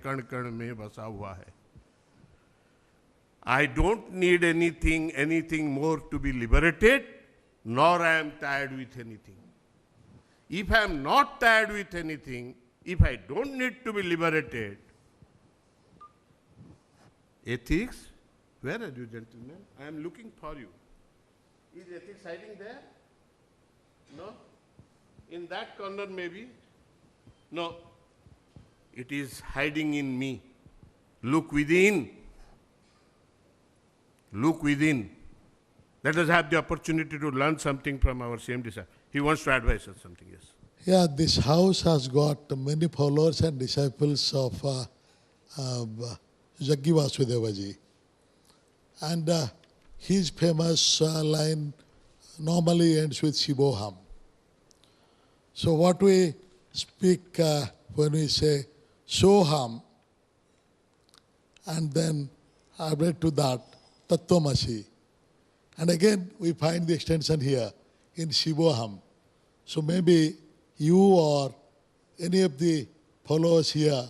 कण कण में बसा हुआ है. I don't need anything more to be liberated, nor I am tired with anything. If I am not tired with anything, if I don't need to be liberated, ethics, where are you, gentlemen? I am looking for you. Is ethics hiding there? No? In that corner maybe? No. It is hiding in me. Look within. Look within. Let us have the opportunity to learn something from our CMD sir. He wants to advise us something, yes. Yeah, this house has got many followers and disciples of Jaggi Vasudevaji. And his famous line normally ends with Shivoham. So what we speak when we say Soham, and then added to that Tattvamasi. And again we find the extension here in Shivoham. So maybe you or any of the followers here,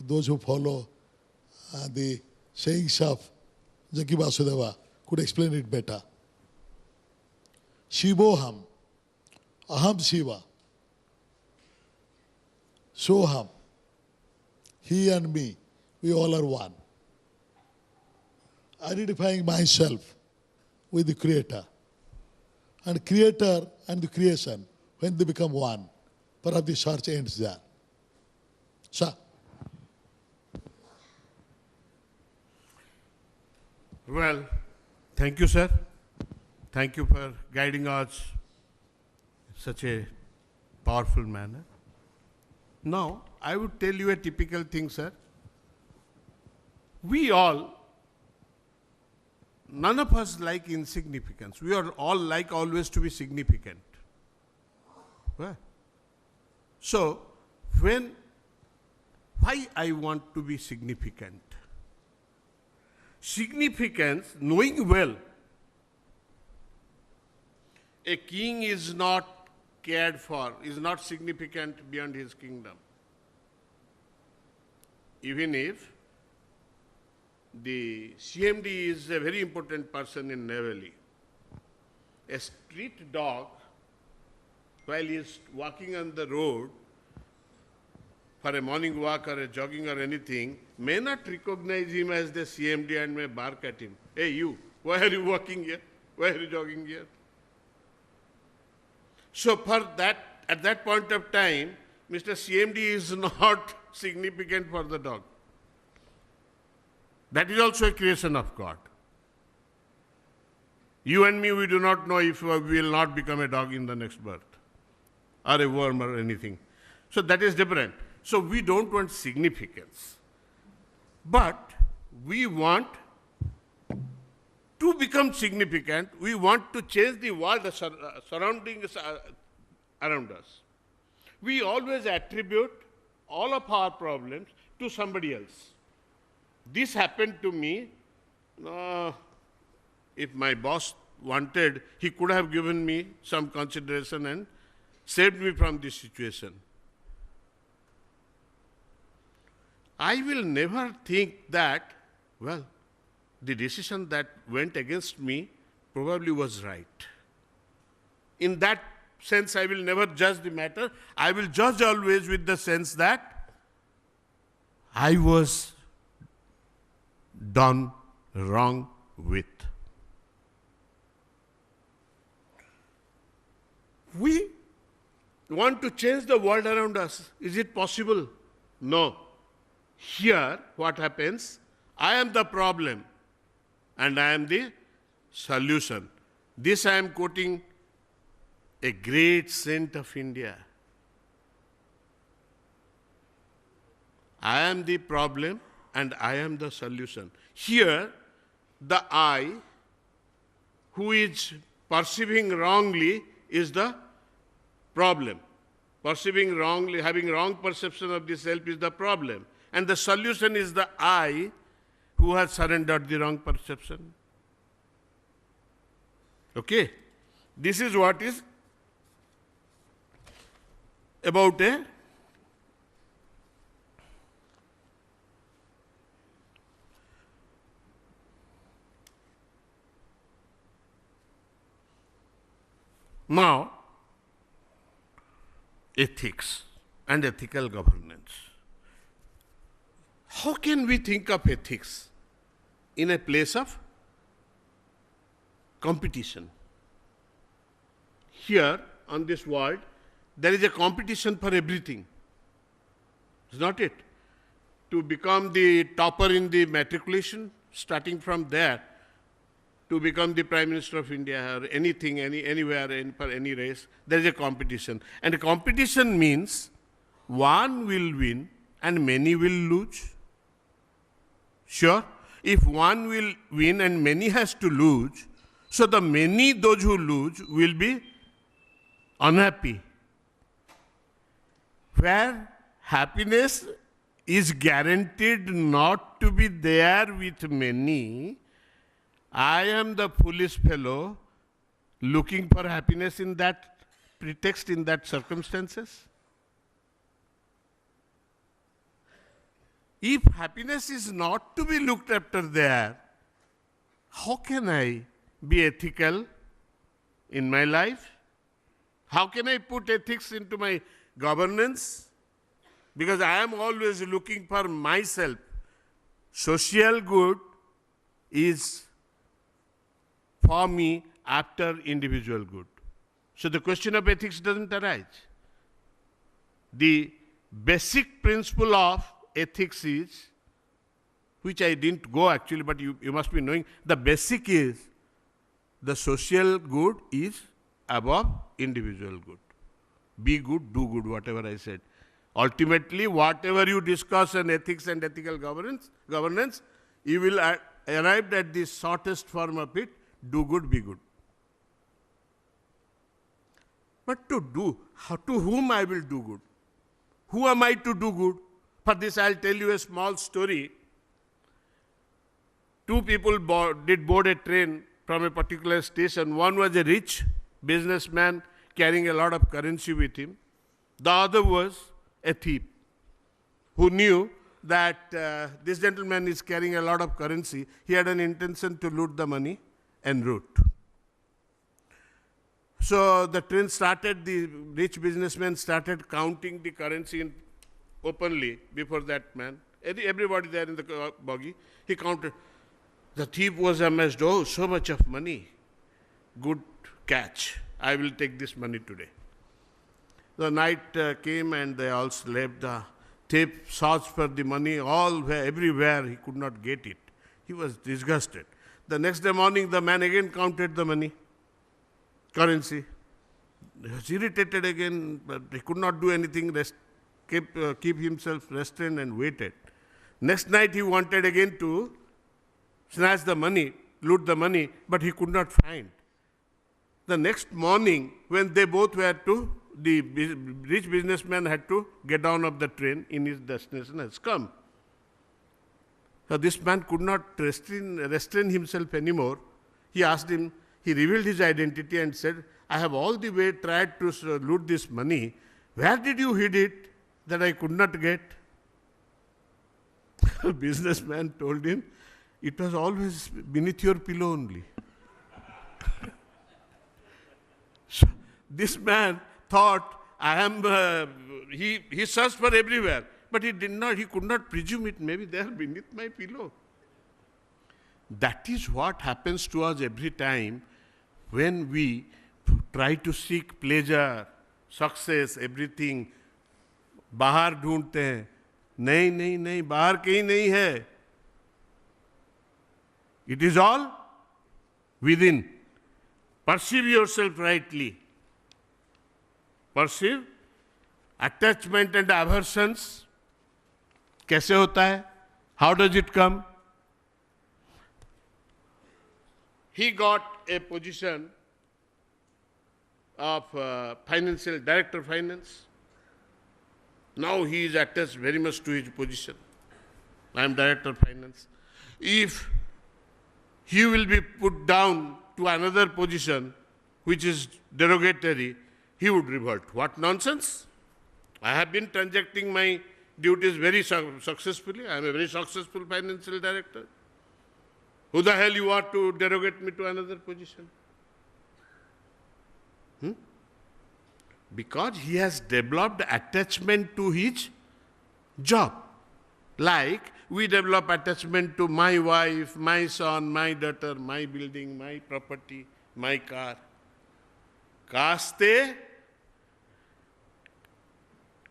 those who follow the sayings of Jaggi Vasudeva, could explain it better. Shivoham, Aham Shiva, Soham, he and me, we all are one. Identifying myself with the Creator. And Creator and the creation, when they become one, perhaps the search ends there. Sir. Well, thank you, sir. Thank you for guiding us in such a powerful manner. Now, I would tell you a typical thing, sir. We all, none of us like insignificance. We are all like always to be significant. Right? So, why I want to be significant? Significance, knowing well, a king is not cared for, is not significant beyond his kingdom. Even if the CMD is a very important person in Neyveli. A street dog, while he is walking on the road for a morning walk or a jogging or anything, may not recognize him as the CMD and may bark at him. Hey, you, why are you walking here? Why are you jogging here? So for that, at that point of time, Mr. CMD is not significant for the dog. That is also a creation of God. You and me, we do not know if we will not become a dog in the next birth, or a worm or anything. So that is different. So we don't want significance. But we want to become significant. We want to change the world, the surroundings around us. We always attribute all of our problems to somebody else. This happened to me. If my boss wanted, he could have given me some consideration and saved me from this situation. I will never think that, well, the decision that went against me probably was right. In that sense, I will never judge the matter. I will judge always with the sense that I was done wrong with. We want to change the world around us. Is it possible? No. Here, what happens? I am the problem and I am the solution. This I am quoting a great saint of India. I am the problem and I am the solution. Here, the I, who is perceiving wrongly, is the problem. Perceiving wrongly, having wrong perception of the self is the problem. And the solution is the I, who has surrendered the wrong perception. Okay? This is what is about a Now, ethics and ethical governance. How can we think of ethics in a place of competition? Here, on this world, there is a competition for everything. Is not it? To become the topper in the matriculation, starting from there, to become the Prime Minister of India or anything, anywhere, for any race, there is a competition. And a competition means one will win and many will lose. Sure? If one will win and many has to lose, so the many, those who lose, will be unhappy. Where happiness is guaranteed not to be there with many, I am the foolish fellow looking for happiness in that pretext, in that circumstances. If happiness is not to be looked after there, how can I be ethical in my life? How can I put ethics into my governance? Because I am always looking for myself. Social good is for me after individual good. So the question of ethics doesn't arise. The basic principle of ethics is, which I didn't go actually, but you must be knowing, the basic is the social good is above individual good. Be good, do good, whatever I said. Ultimately, whatever you discuss on ethics and ethical governance, you will arrive at the shortest form of it, do good, be good. But to whom I will do good? Who am I to do good? For this, I'll tell you a small story. Two people did board a train from a particular station. One was a rich businessman carrying a lot of currency with him. The other was a thief who knew that this gentleman is carrying a lot of currency. He had an intention to loot the money en route. So the train started, the rich businessman started counting the currency openly before that man. Everybody there in the buggy, he counted. The thief was amazed, oh, so much of money. Good catch. I will take this money today. The night came and they all slept. The thief searched for the money everywhere. He could not get it. He was disgusted. The next day morning, the man again counted the money, currency. He was irritated again, but he could not do anything, keep himself restrained and waited. Next night, he wanted again to snatch the money, loot the money, but he could not find. The next morning, when they both were the rich businessman had to get down of the train in his destination has come. So this man could not restrain himself anymore. He asked him, he revealed his identity and said, I have all the way tried to loot this money. Where did you hid it that I could not get? The businessman told him, it was always beneath your pillow only. So this man thought, he searched for everywhere, but he could not presume it may be there beneath my pillow. That is what happens to us every time when we try to seek pleasure, success, everything. बाहर ढूंढते हैं, नहीं, बाहर कहीं नहीं है. It is all within. Perceive yourself rightly. Perceive attachment and aversions. कैसे होता है? How does it come? He got a position of financial director of finance. Now he is attached very much to his position. I am director of finance. If he will be put down to another position which is derogatory, he would revolt. What nonsense? I have been transacting my duties very successfully. I am a very successful financial director. Who the hell you are to derogate me to another position? Because he has developed attachment to his job. Like we develop attachment to my wife, my son, my daughter, my building, my property, my car. Kaste,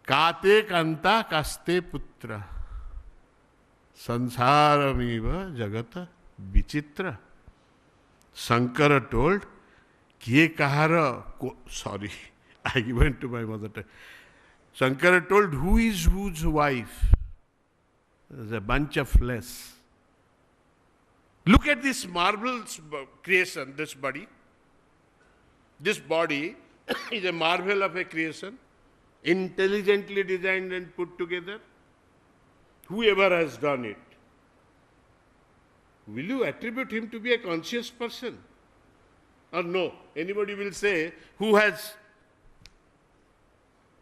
kate kanta kaste putra. Sansaramiva jagata vichitra. Shankara told, Kiye kahara, sorry, I went to my mother tongue. Shankara told, who is whose wife? There's a bunch of flesh. Look at this marvelous creation, this body. This body is a marvel of a creation, intelligently designed and put together. Whoever has done it, will you attribute him to be a conscious person? Or no? Anybody will say, who has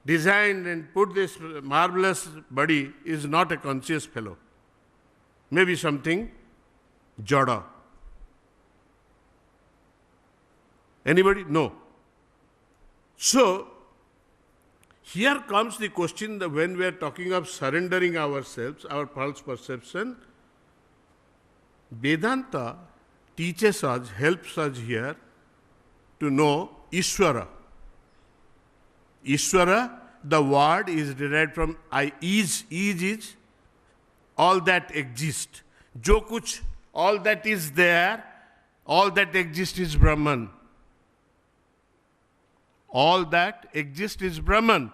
designed and put this marvelous body is not a conscious fellow. Maybe something jada. Anybody? No. So, here comes the question that when we are talking of surrendering ourselves, our false perception, Vedanta teaches us, helps us here to know Ishvara. Ishvara, the word is derived from I is all that exists. Jo kuch, all that is there, all that exists is Brahman. All that exists is Brahman.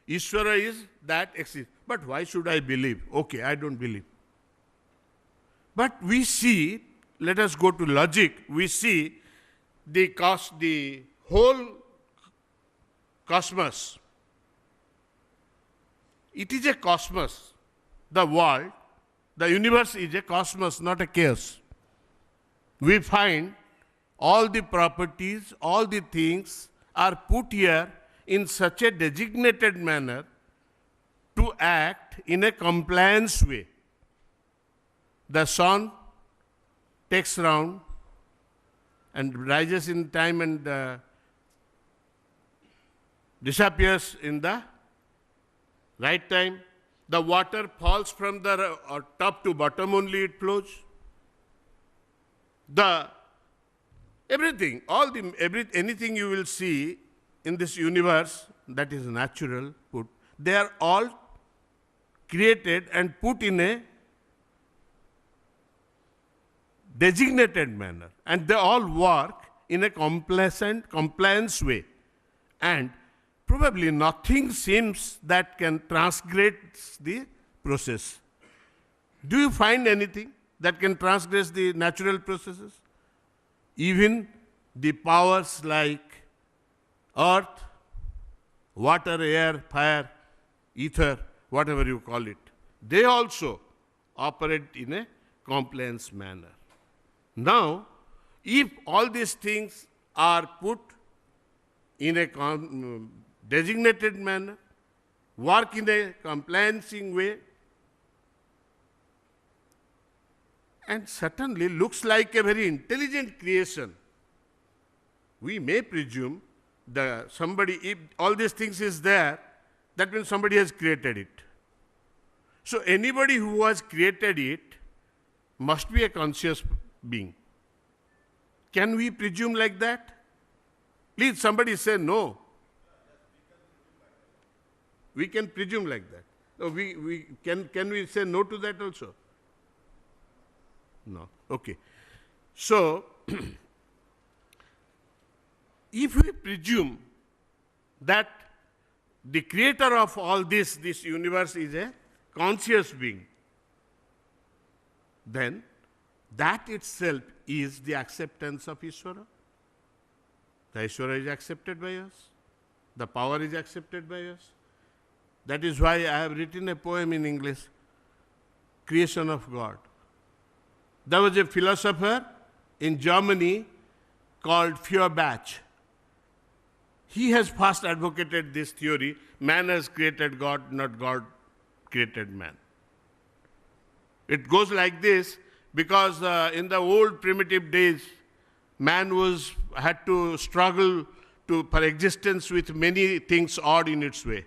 Ishvara is that exists. But why should I believe? Okay, I don't believe. But we see, let us go to logic, we see the whole cosmos. It is a cosmos. The world, the universe is a cosmos, not a chaos. We find all the properties, all the things are put here in such a designated manner to act in a compliance way. The sun takes round and rises in time and disappears in the right time. The water falls from the top to bottom only, it flows. Everything, anything you will see in this universe that is natural, they are all created and put in a designated manner, and they all work in a compliance way. And probably nothing seems that can transgress the process. Do you find anything that can transgress the natural processes? Even the powers like earth, water, air, fire, ether, whatever you call it, they also operate in a compliance manner. Now, if all these things are put in a designated manner, work in a compliancing way, and certainly looks like a very intelligent creation, we may presume that if all these things is there, that means somebody has created it. So anybody who has created it must be a conscious being. Can we presume like that? Please, somebody say no. We can presume like that. Can we say no to that also? No. Okay. So, if we presume that the creator of all this universe is a conscious being, then that itself is the acceptance of Ishvara. The Ishvara is accepted by us. The power is accepted by us. That is why I have written a poem in English, Creation of God. There was a philosopher in Germany called Feuerbach. He has first advocated this theory, man has created God, not God created man. It goes like this, because in the old primitive days, man had to struggle for existence with many things odd in its way.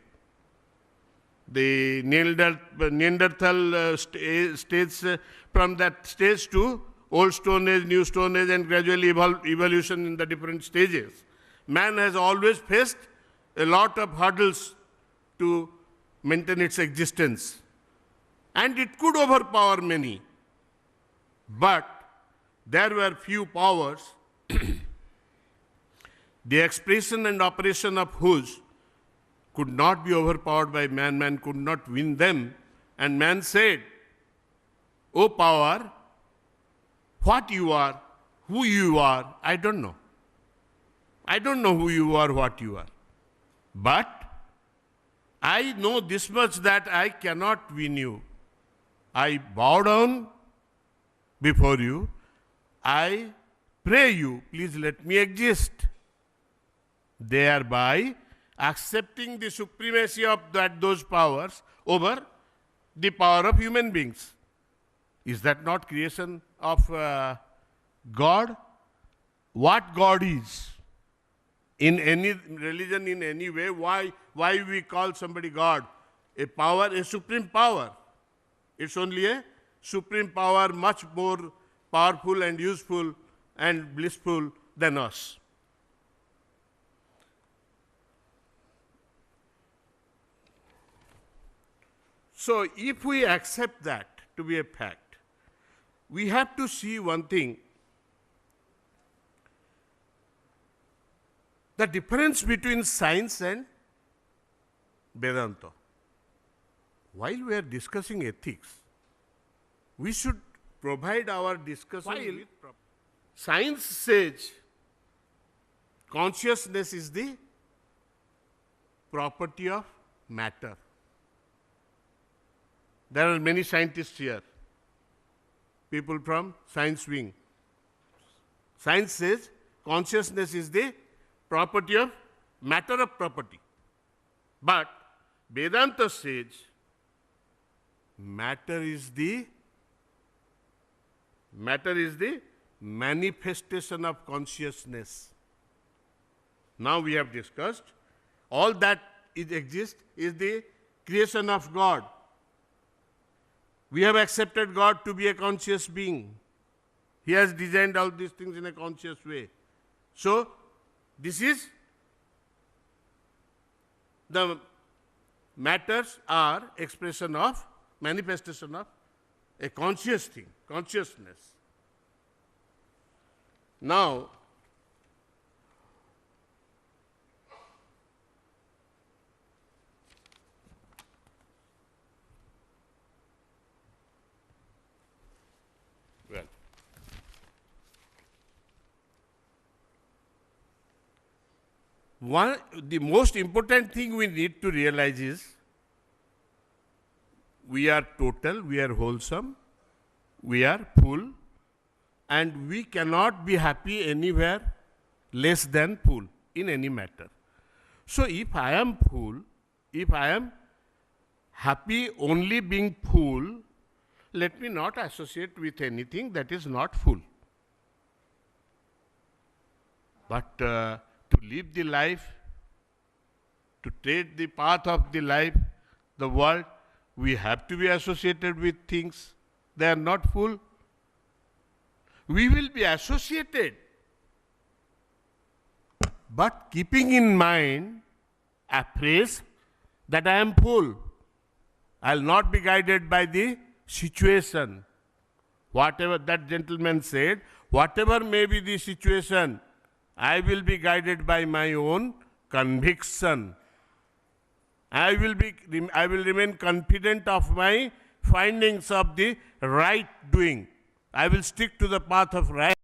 The Neanderthal states from that stage to Old Stone Age, New Stone Age, and gradually evolution in the different stages. Man has always faced a lot of hurdles to maintain its existence. And it could overpower many. But there were few powers, the expression and operation of whose could not be overpowered by man. Man could not win them. And man said, "O power, what you are, who you are, I don't know. I don't know who you are, what you are. But I know this much that I cannot win you. I bow down before you. I pray you, please let me exist." Thereby accepting the supremacy of those powers over the power of human beings. Is that not creation of God? What God is? In any religion, in any way, why we call somebody God? A power, a supreme power. It's only a supreme power, much more powerful and useful and blissful than us. So if we accept that to be a fact, we have to see one thing. The difference between science and Vedanta. While we are discussing ethics, we should provide our discussion with science says consciousness is the property of matter. There are many scientists here, people from science wing. Science says consciousness is the property of matter of property. But Vedanta says matter is the manifestation of consciousness. Now we have discussed all that exists is the creation of God. We have accepted God to be a conscious being. He has designed all these things in a conscious way. So, this is the matters are expression of, manifestation of a conscious thing, consciousness. Now, the most important thing we need to realize is we are total, we are wholesome, we are full, and we cannot be happy anywhere less than full in any matter. So if I am full, if I am happy only being full, let me not associate with anything that is not full. But to live the life, to tread the path of the life, the world, we have to be associated with things. They are not full. We will be associated. But keeping in mind a phrase that I am full, I will not be guided by the situation. Whatever that gentleman said, whatever may be the situation, I will be guided by my own conviction. I will remain confident of my findings of the right doing. I will stick to the path of right.